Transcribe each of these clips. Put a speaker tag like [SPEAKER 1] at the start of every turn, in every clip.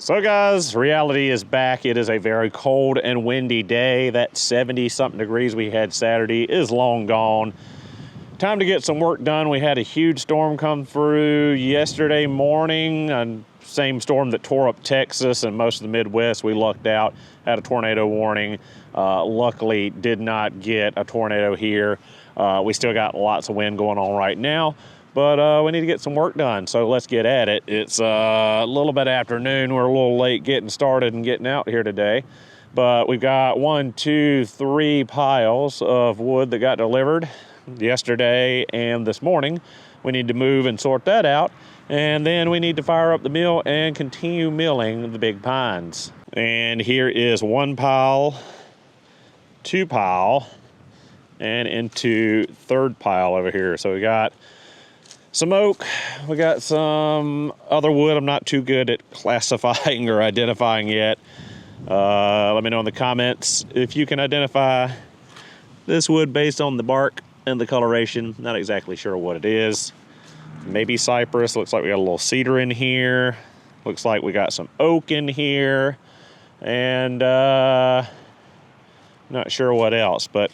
[SPEAKER 1] So guys, reality is back. It is a very cold and windy day. That 70-something degrees we had Saturday is long gone. Time to get some work done. We had a huge storm come through yesterday morning, and same storm that tore up Texas and most of the Midwest. We lucked out, had a tornado warning. Luckily did not get a tornado here. We still got lots of wind going on right now, but we need to get some work done, so let's get at it. It's a little bit afternoon. We're a little late getting started and getting out here today, but we've got 1, 2, 3 piles of wood that got delivered yesterday and this morning. We need to move and sort that out, and then we need to fire up the mill and continue milling the big pines. And here is 1 pile, 2 pile, and into 3rd pile over here. So we got some oak, we got some other wood I'm not too good at classifying or identifying yet. Let me know in the comments if you can identify this wood based on the bark and the coloration. Not exactly sure what it is. Maybe cypress. Looks like we got a little cedar in here. Looks like we got some oak in here, and not sure what else, but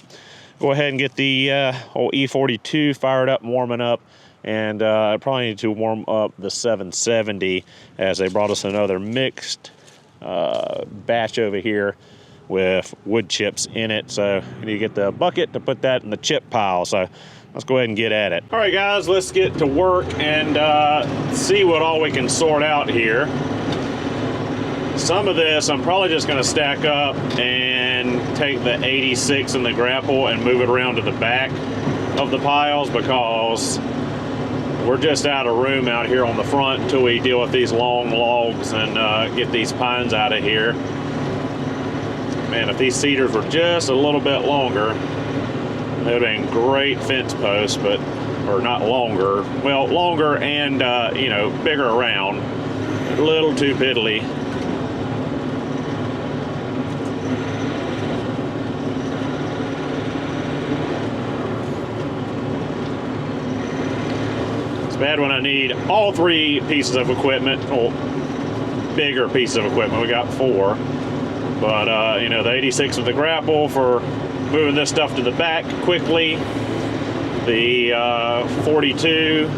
[SPEAKER 1] go ahead and get the old E42 fired up and warming up. And I probably need to warm up the 770, as they brought us another mixed batch over here with wood chips in it. So you need to get the bucket to put that in the chip pile. So let's go ahead and get at it. All right, guys, let's get to work and see what all we can sort out here. Some of this I'm probably just going to stack up and take the 86 and the grapple and move it around to the back of the piles, because we're just out of room out here on the front until we deal with these long logs and get these pines out of here. Man, if these cedars were just a little bit longer, they would have been great fence posts, but, or not longer, well, longer and, you know, bigger around. A little too piddly. It's bad when I need all 3 pieces of equipment, well, bigger pieces of equipment. We got 4. But, you know, the 86 with the grapple for moving this stuff to the back quickly. The 42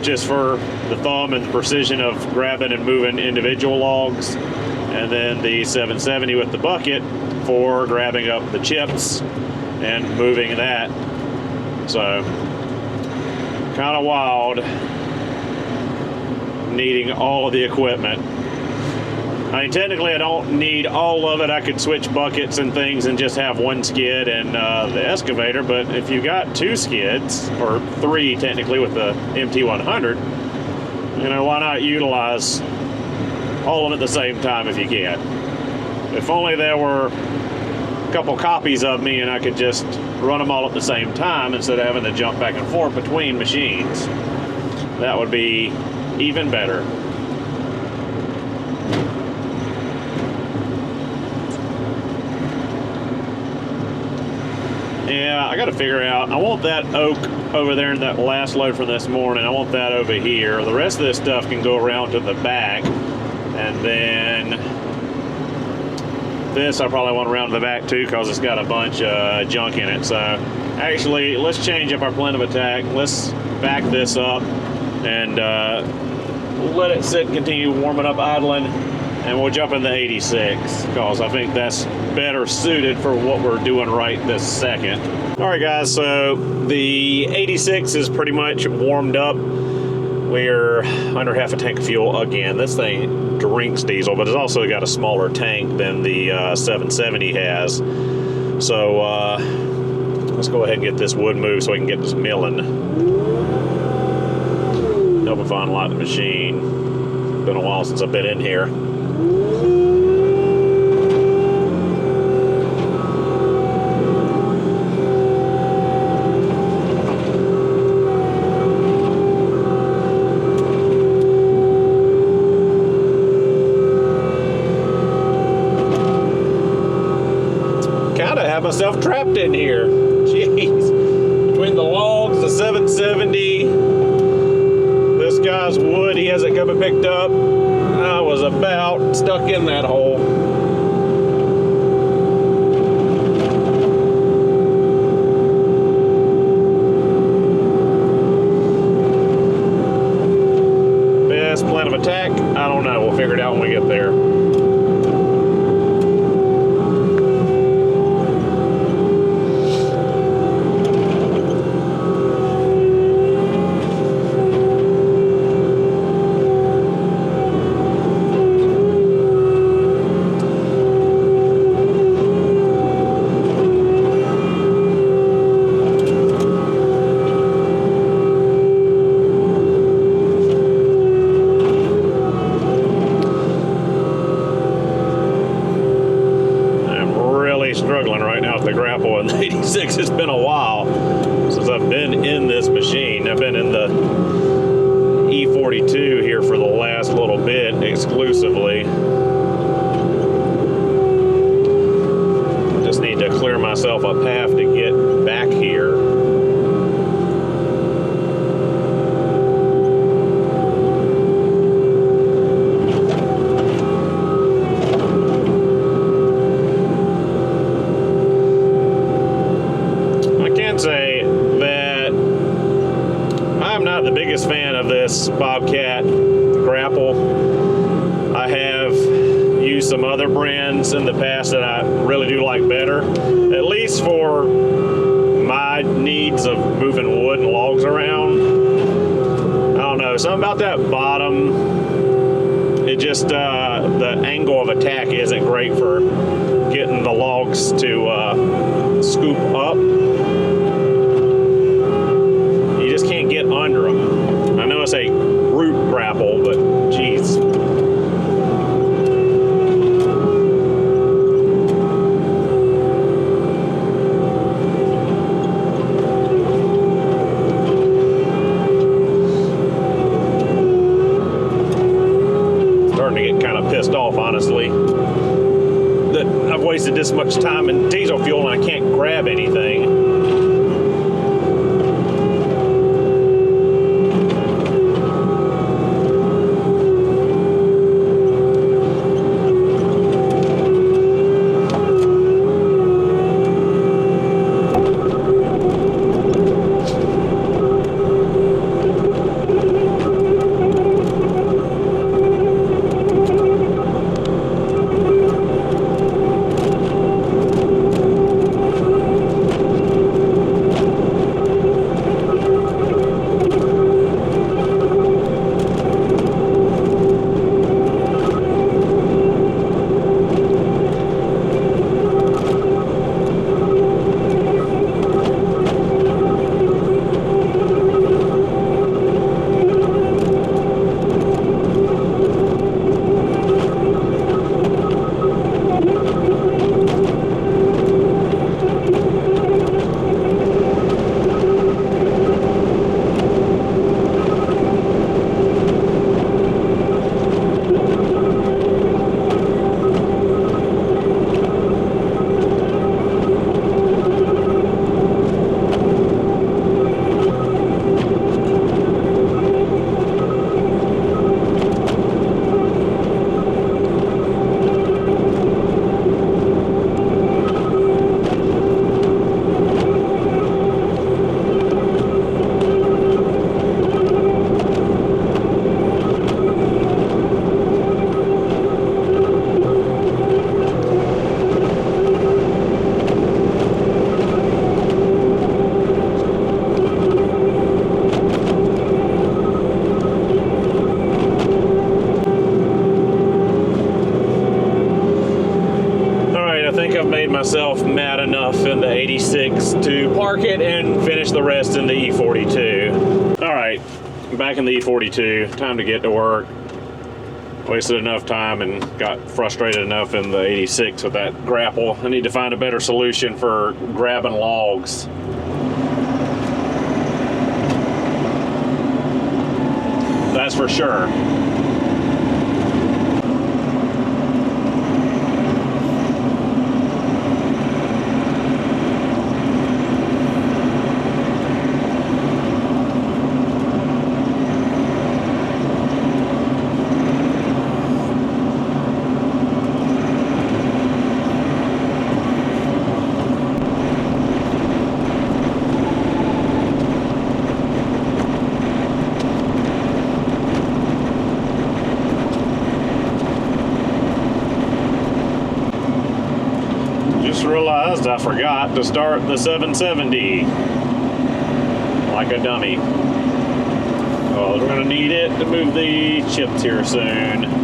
[SPEAKER 1] just for the thumb and the precision of grabbing and moving individual logs. And then the 770 with the bucket for grabbing up the chips and moving that. So, kind of wild needing all of the equipment. I mean, technically I don't need all of it. I could switch buckets and things and just have 1 skid and the excavator, but if you got 2 skids, or 3 technically with the MT100, you know, why not utilize all of it at the same time if you can? If only there were a couple copies of me and I could just run them all at the same time instead of having to jump back and forth between machines. That would be even better. Yeah, I got to figure out, I want that oak over there in that last load from this morning. I want that over here. The rest of this stuff can go around to the back. And then this I probably want around to the back too, because it's got a bunch of junk in it. So actually, let's change up our plan of attack. Let's back this up and let it sit and continue warming up, idling. And we'll jump in the 86, because I think that's better suited for what we're doing right this second. All right, guys, so the 86 is pretty much warmed up. We're under half a tank of fuel again. This thing drinks diesel, but it's also got a smaller tank than the 770 has. So let's go ahead and get this wood moved so we can get this milling. Help if I unlock the machine. Been a while since I've been in here. Have myself trapped in here. Jeez. Between the logs, the 770, this guy's wood he hasn't come and picked up. I was a stuck in that hole. Best plan of attack? I don't know. We'll figure it out when we get there. Struggling right now with the grapple in the 86. It's been a while since I've been in this machine. I've been in the E42 here for the last little bit exclusively. Just need to clear myself a path to get back here. Say that I'm not the biggest fan of this Bobcat grapple. I have used some other brands in the past that I really do like better, at least for my needs of moving wood and logs around. I don't know, something about that bottom, it just the angle of attack isn't great for getting the logs to scoop up. Can't get under them. I know it's a root grapple, but geez. Starting to get kind of pissed off, honestly, that I've wasted this much time in diesel fuel and I can't grab anything. Myself mad enough in the 86 to park it and finish the rest in the E42. All right, back in the E42, time to get to work. Wasted enough time and got frustrated enough in the 86 with that grapple. I need to find a better solution for grabbing logs. That's for sure. realized I forgot to start the 770. Like a dummy. Well, we're gonna need it to move the chips here soon.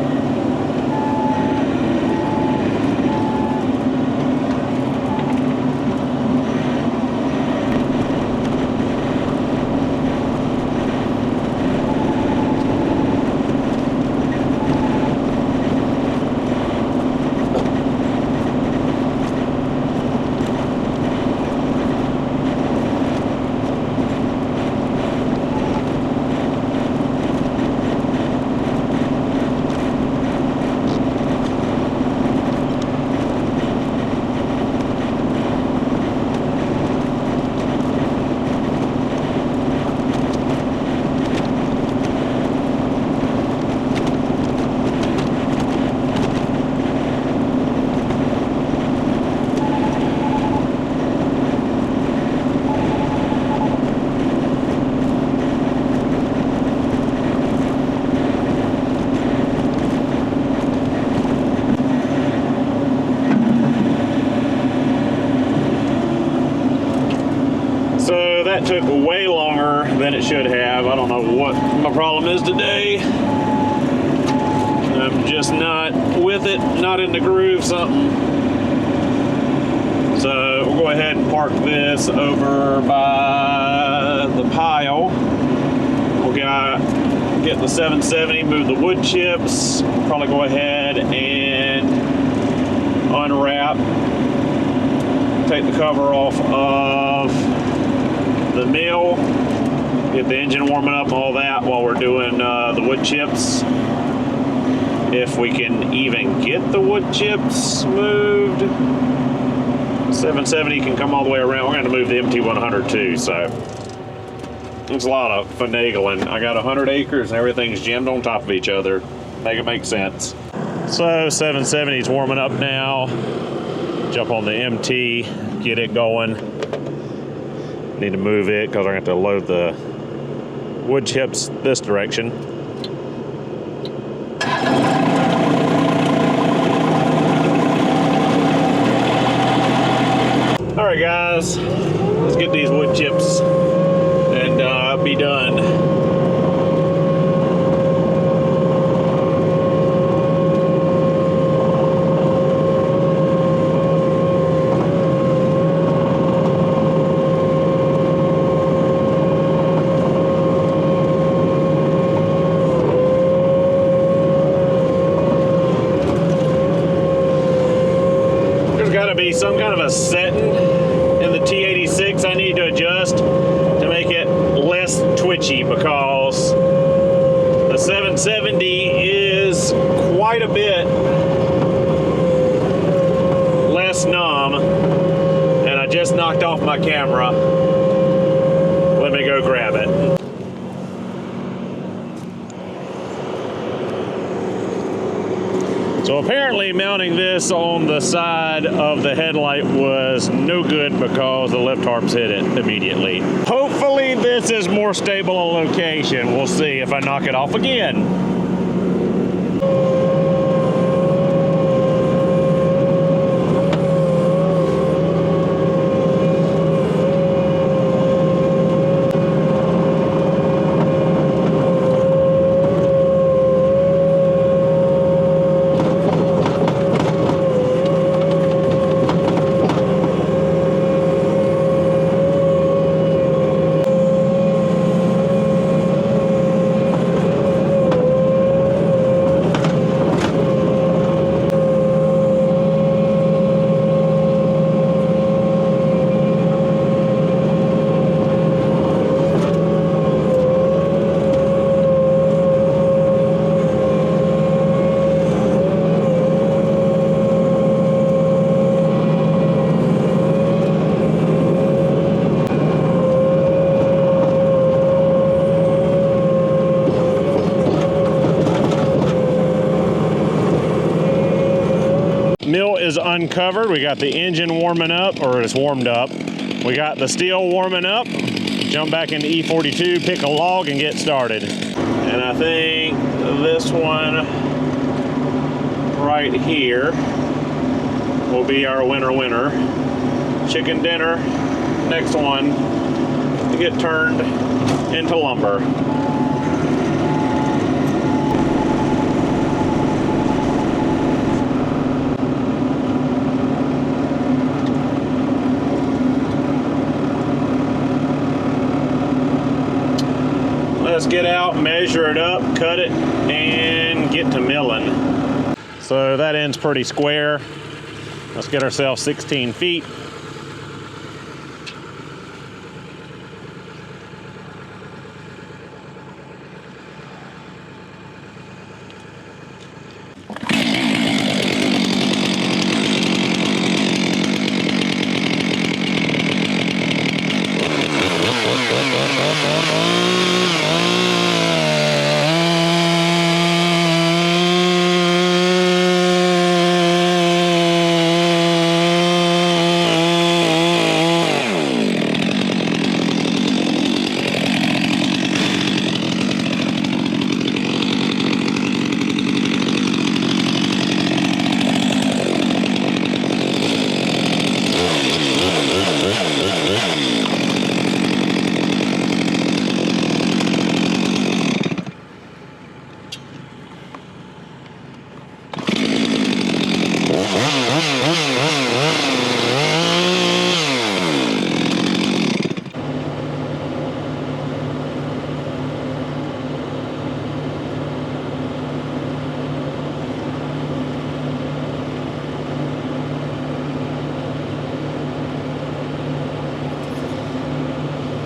[SPEAKER 1] That took way longer than it should have. I don't know what my problem is today. I'm just not with it, not in the groove, something. So we'll go ahead and park this over by the pile. We'll get the 770, move the wood chips, probably go ahead and unwrap, take the cover off of the mill, get the engine warming up and all that while we're doing the wood chips. If we can even get the wood chips moved, 770 can come all the way around. We're going to move the MT100 too, so it's a lot of finagling. I got 100 acres and everything's jammed on top of each other. Make it make sense. So 770 is warming up now. Jump on the MT, get it going. Need to move it because I'm going to have to load the wood chips this direction. All right, guys, let's get these wood chips and be done. Be some kind of a setting in the T86 I need to adjust to make it less twitchy, because the 770 is quite a bit less numb, and I just knocked off my camera. Let me go grab it. So apparently mounting this on the side of the headlight was no good because the lift harps hit it immediately. Hopefully this is more stable a location. We'll see if I knock it off again. Mill is uncovered. We got the engine warming up, or it's warmed up. We got the Stihl warming up. Jump back into E42, pick a log, and get started. And I think this one right here will be our winner. Chicken dinner, next one to get turned into lumber. Let's get out, measure it up, cut it, and get to milling. So that end's pretty square. Let's get ourselves 16 feet.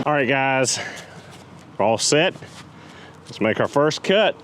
[SPEAKER 1] All right, guys, we're all set. Let's make our first cut.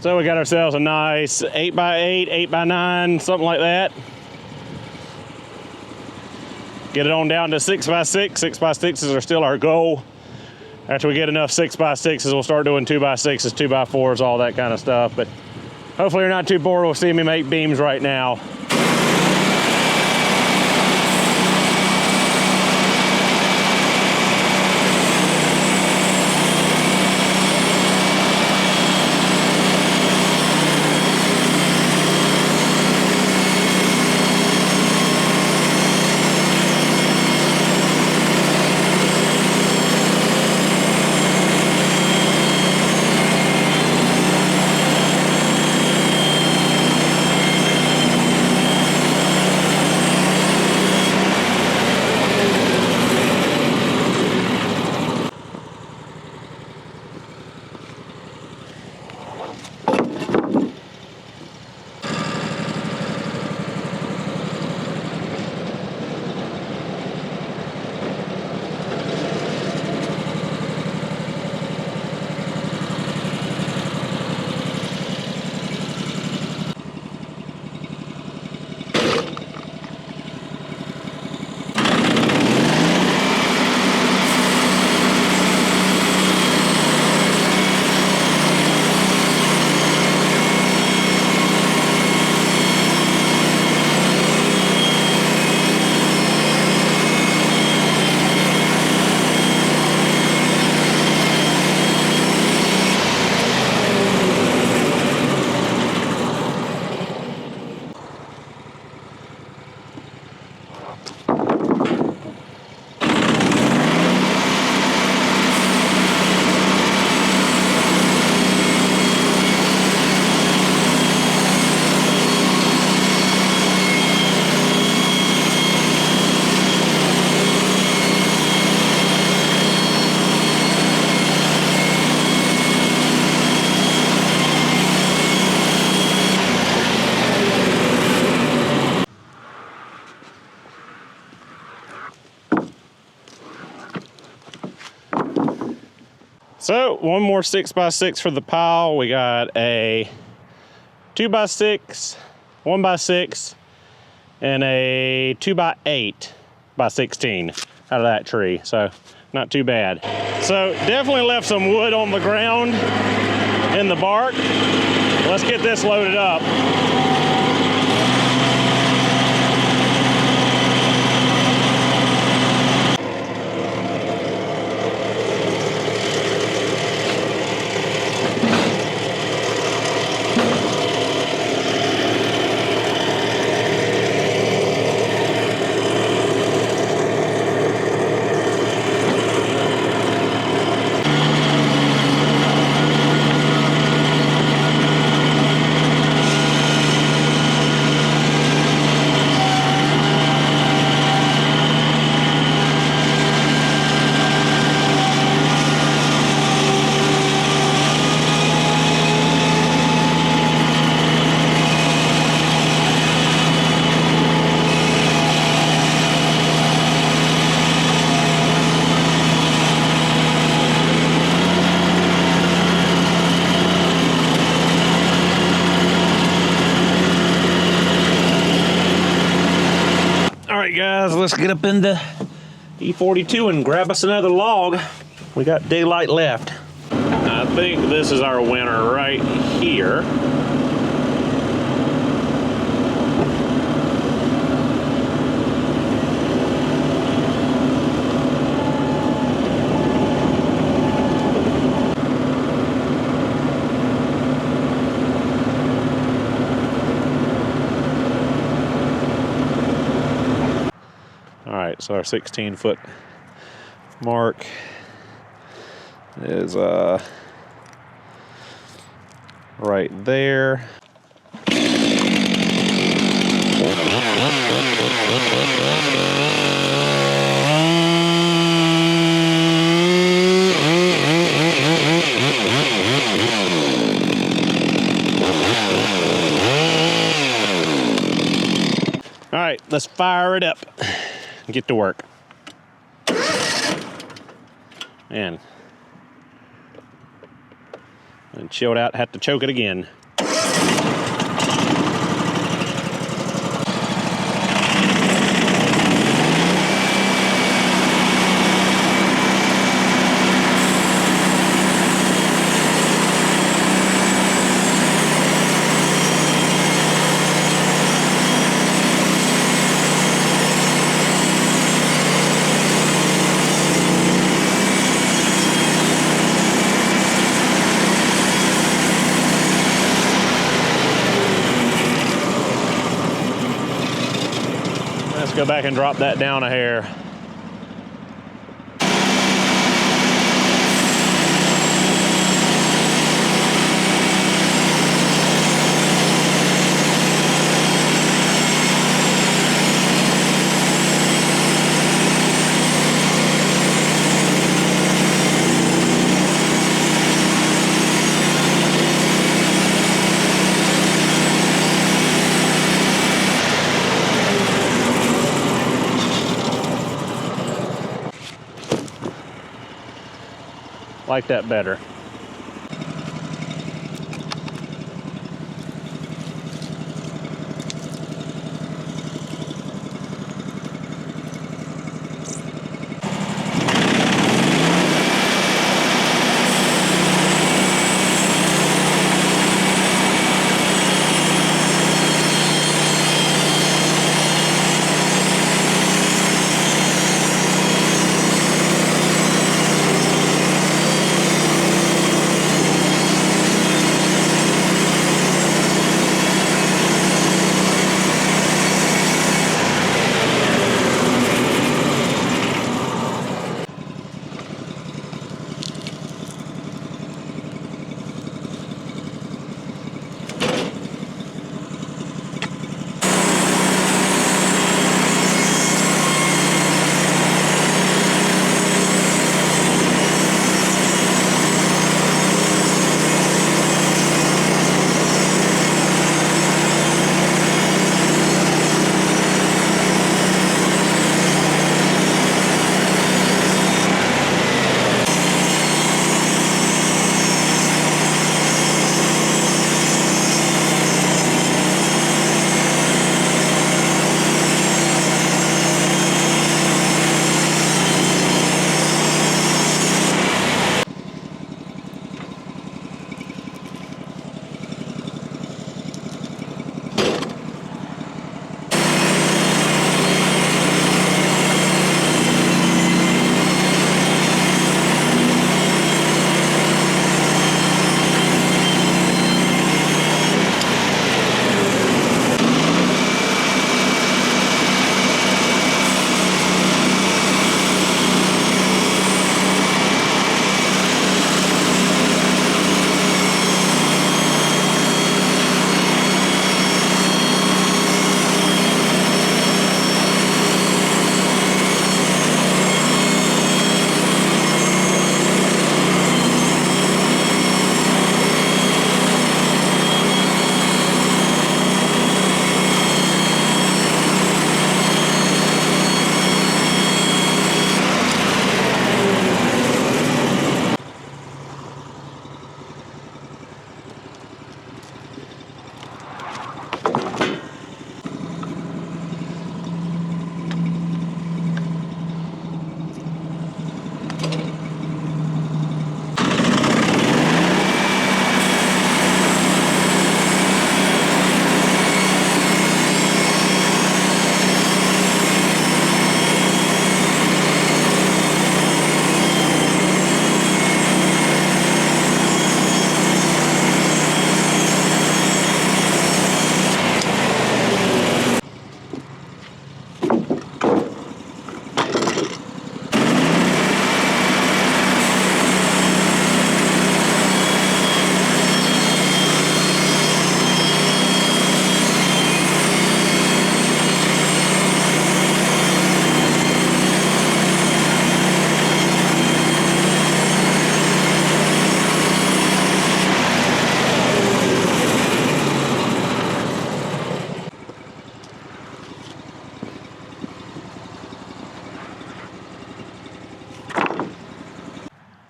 [SPEAKER 1] So we got ourselves a nice 8x8, 8x9, something like that. Get it on down to 6x6. 6x6s are still our goal. After we get enough 6x6s, we'll start doing 2x6s, 2x4s, all that kind of stuff. But hopefully you're not too bored with seeing me make beams right now. So one more 6x6 for the pile. We got a 2x6, 1x6, and a 2x8 by 16 out of that tree. So not too bad. So definitely left some wood on the ground in the bark. Let's get this loaded up. Guys, let's get up in the E42 and grab us another log. We got daylight left. I think this is our winner right here. So our 16-foot mark is right there. All right, let's fire it up. Get to work. Man, And chilled out, had to choke it again. Let's go back and drop that down a hair. Like that better.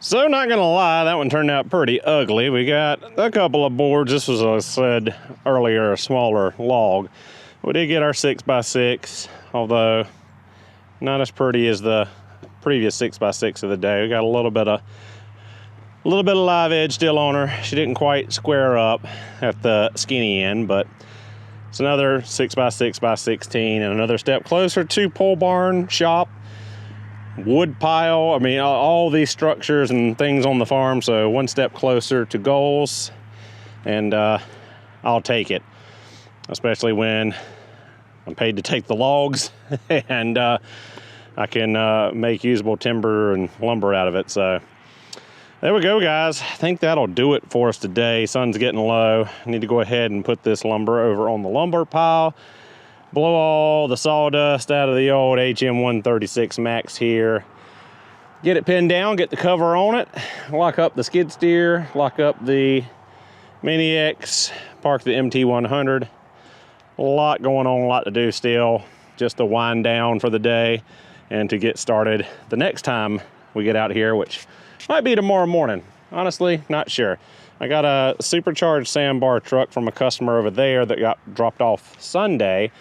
[SPEAKER 1] So not gonna lie, that one turned out pretty ugly. We got a couple of boards. This was, as I said earlier, a smaller log. We did get our 6x6, although not as pretty as the previous 6x6 of the day. We got a little bit of live edge still on her. She didn't quite square up at the skinny end, but it's another 6x6x16 and another step closer to pole barn, shop, wood pile. I mean, all these structures and things on the farm. So one step closer to goals, and I'll take it, especially when I'm paid to take the logs and I can make usable timber and lumber out of it. So there we go, guys. I think that'll do it for us today. Sun's getting low. I need to go ahead and put this lumber over on the lumber pile, blow all the sawdust out of the old HM136 Max here, get it pinned down, get the cover on it, lock up the skid steer, lock up the Mini X, park the MT100. A lot going on, a lot to do still, just to wind down for the day and to get started the next time we get out here, which might be tomorrow morning. Honestly, not sure. I got a supercharged sandbar truck from a customer over there that got dropped off Sunday.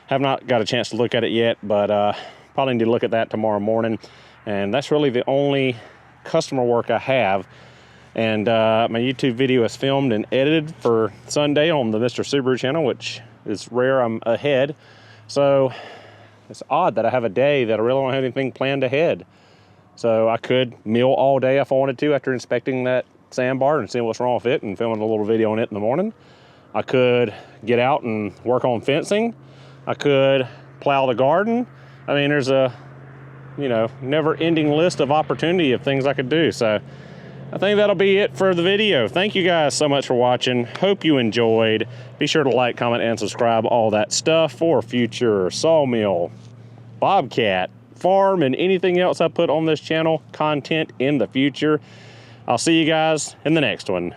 [SPEAKER 1] Have not got a chance to look at it yet, but probably need to look at that tomorrow morning. And that's really the only customer work I have. And my YouTube video is filmed and edited for Sunday on the Mr. Subaru channel, which is rare. I'm ahead. So it's odd that I have a day that I really don't have anything planned ahead. So I could mill all day if I wanted to after inspecting that sandbar and seeing what's wrong with it and filming a little video on it in the morning. I could get out and work on fencing. I could plow the garden. I mean, there's a, never-ending list of opportunity of things I could do. So I think that'll be it for the video. Thank you guys so much for watching. Hope you enjoyed. Be sure to like, comment, and subscribe, all that stuff for future Sawmill, Bobcat, farm, and anything else I put on this channel content in the future. I'll see you guys in the next one.